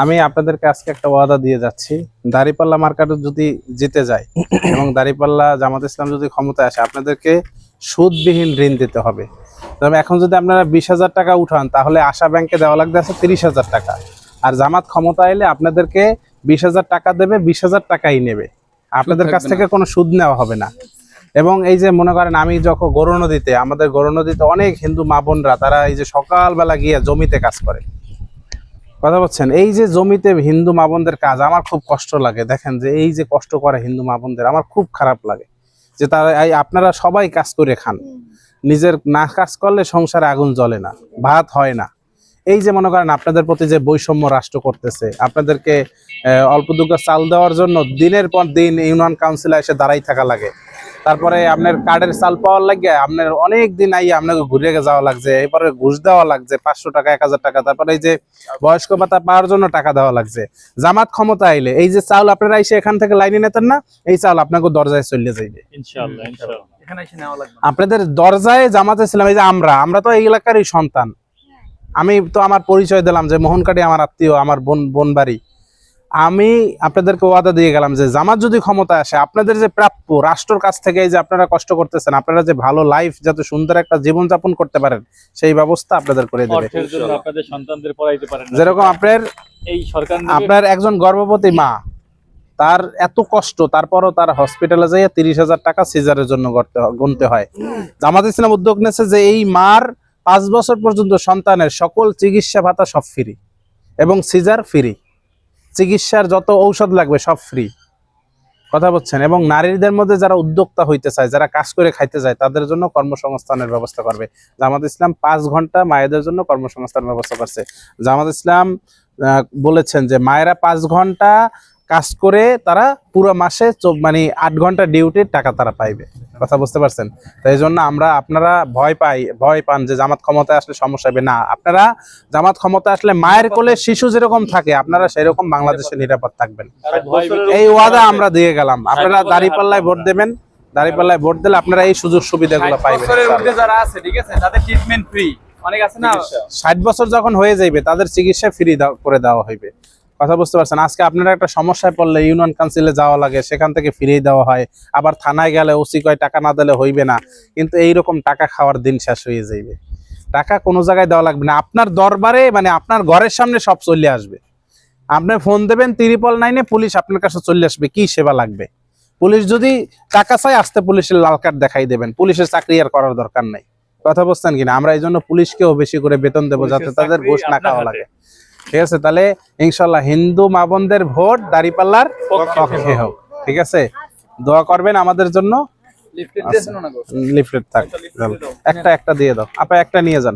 আমি আপনাদেরকে আজকে একটা ওয়াদা দিয়ে যাচ্ছি, দাঁড়িপাল্লা মার্কাটা যদি জিতে যায় এবং দাঁড়িপাল্লা জামাত ইসলাম যদি ক্ষমতায় আসে, আপনাদেরকে সুদবিহীন ঋণ দিতে হবে। তবে এখন যদি আপনারা 20,000 টাকা উঠান, তাহলে আশা ব্যাংকে দেওয়া লাগবে আছে 30,000 টাকা। আর জামাত ক্ষমতা এলে আপনাদেরকে 20,000 টাকা দেবে, 20,000 টাকাই নেবে, আপনাদের কাছ থেকে কোনো সুদ নেওয়া হবে না। এবং এই যে মনে করেন, আমি যখন গৌরনদীতে, আমাদের গৌরনদীতে অনেক হিন্দু মা বোনরা তারা এই যে সকালবেলা গিয়ে জমিতে কাজ করে, কথা বলছেন, এই যে জমিতে হিন্দু মা বোনদের কাজ আমার খুব কষ্ট লাগে। দেখেন যে এই যে কষ্ট করে হিন্দু মা বোনদের, আমার খুব খারাপ লাগে যে তারা, আপনারা সবাই কাজ করে খান, নিজের না কাজ করলে সংসারে আগুন জ্বলে না, ভাত হয় না। এই যে মনে করেন আপনাদের প্রতি যে বৈষম্য রাষ্ট্র করতেছে, আপনাদেরকে অল্প দুঃখ চাল দেওয়ার জন্য দিনের পর দিন ইউনিয়ন কাউন্সিলে এসে দাঁড়াই থাকা লাগে, তারপরে আপনার কার্ডের চাল পাওয়ার লাগে আপনার অনেক দিন আই আপনাকে ঘুরে যাওয়া লাগছে, এরপরে ঘুষ দেওয়া লাগছে 500 টাকা 1,000 টাকা, তারপরে এই যে বয়স্ক ভাতা পাওয়ার জন্য টাকা দেওয়া লাগছে। জামাত ক্ষমতা আইলে এই যে চাউল আপনারা এসে এখান থেকে লাইনে নিতেন না, এই চাউল আপনাকে দরজায় চলে যাইবে ইনশাআল্লাহ। আপনাদের দরজায় জামাত ইসলাম, এই যে আমরা তো এই এলাকারই সন্তান। আমি তো আমার পরিচয় দিলাম যে মোহনকাটি আমার আত্মীয়, আমার বোন বাড়ি। আমি আপনাদেরকে ওয়াদা দিয়ে গেলাম যে জামাত যদি ক্ষমতা আসে, আপনাদের যে প্রাপ্য রাষ্ট্রের কাছ থেকে, এই যে আপনারা কষ্ট করতেছেন, আপনারা যে ভালো লাইফ, যাতে সুন্দর একটা জীবন যাপন করতে পারেন, সেই ব্যবস্থা আপনাদের করে দেবে। আপনাদের সন্তানদের পড়াইতে পারেন, যেরকম এই সরকার আপনার একজন গর্ভবতী মা, তার এত কষ্ট, তারপরও তার হসপিটালে যাইয়া 30,000 টাকা সিজারের জন্য গুনতে হয়। জামাত ইসলাম উদ্যোগ নিয়েছে যে এই মার 5 বছর পর্যন্ত সন্তানের সকল চিকিৎসা ভাতা সব ফ্রি, এবং সিজার ফ্রি, চিকিৎসার যত ঔষধ লাগবে সব ফ্রি, কথা বলছেন। এবং নারীদের মধ্যে যারা উদ্যোক্তা হইতে চায়, যারা কাজ করে খাইতে চায়, তাদের জন্য কর্মসংস্থানের ব্যবস্থা করবে। জামাত ইসলাম 5 ঘন্টা মায়েদের জন্য কর্মসংস্থান ব্যবস্থা করছে। জামাত ইসলাম বলেছেন যে মায়েরা 5 ঘন্টা কাজ করে তারা পুরো মাসে মানে 8 ঘন্টা ডিউটির টাকা তারা পাইবে, কথা বুঝতে পারছেন। তাই জন্য আপনারা ভয় পান যে জামাত ক্ষমতায় আসলে সমস্যা হবে না। আপনারা জামাত ক্ষমতায় আসলে মায়ের কোলে শিশু যেরকম থাকে, আপনারা সেরকম বাংলাদেশে নিরাপদ থাকবেন, এই ওয়াদা আমরা দিয়ে গেলাম। আপনারা দাঁড়িপাল্লায় ভোট দেবেন, দাঁড়িপাল্লায় ভোট দিলে আপনারা এই সুযোগ সুবিধাগুলো পাইবেন। যারা আছে, ঠিক আছে, তাদের ট্রিটমেন্ট ফ্রি, অনেক আছে না, 60 বছর যখন হয়ে যাবে তাদের চিকিৎসা ফ্রি করে দেওয়া হইবে, কথা বুঝতে পারছেন। আজকে আপনারা একটা সমস্যায় পড়লে ইউনিয়ন কাউন্সিলে যাওয়া লাগে, সেখান থেকে ফিরিয়ে দেওয়া হয়, আবার থানায় গেলে ওসি কয় টাকা না দিলে হইবে না। কিন্তু এইরকম টাকা খাওয়ার দিন শেষ হয়ে যাইবে, টাকা কোনো জায়গায় দেওয়া লাগবে না, আপনার দরবারে মানে আপনার ঘরের সামনে সব চলে আসবে। আপনি ফোন দেবেন 999, পুলিশ আপনার কাছে চলে আসবে, কি সেবা লাগবে। পুলিশ যদি টাকা চায়, আসতে পুলিশের লাল কার্ড দেখাই দেবেন, পুলিশের চাকরি আর করার দরকার নাই, কথা বুঝছেন কিনা। আমরা এই জন্য পুলিশকেও বেশি করে বেতন দেবো, যাতে তাদের ঘুষ না খাওয়া লাগে, ঠিক আছে। তাহলে ইনশাল্লাহ হিন্দু মা বোনদের ভোট দাঁড়িপাল্লার পক্ষে হোক, ঠিক আছে। দোয়া করবেন আমাদের জন্য। লিফলেট থাক, একটা দিয়ে দাও, আপা একটা নিয়ে যান।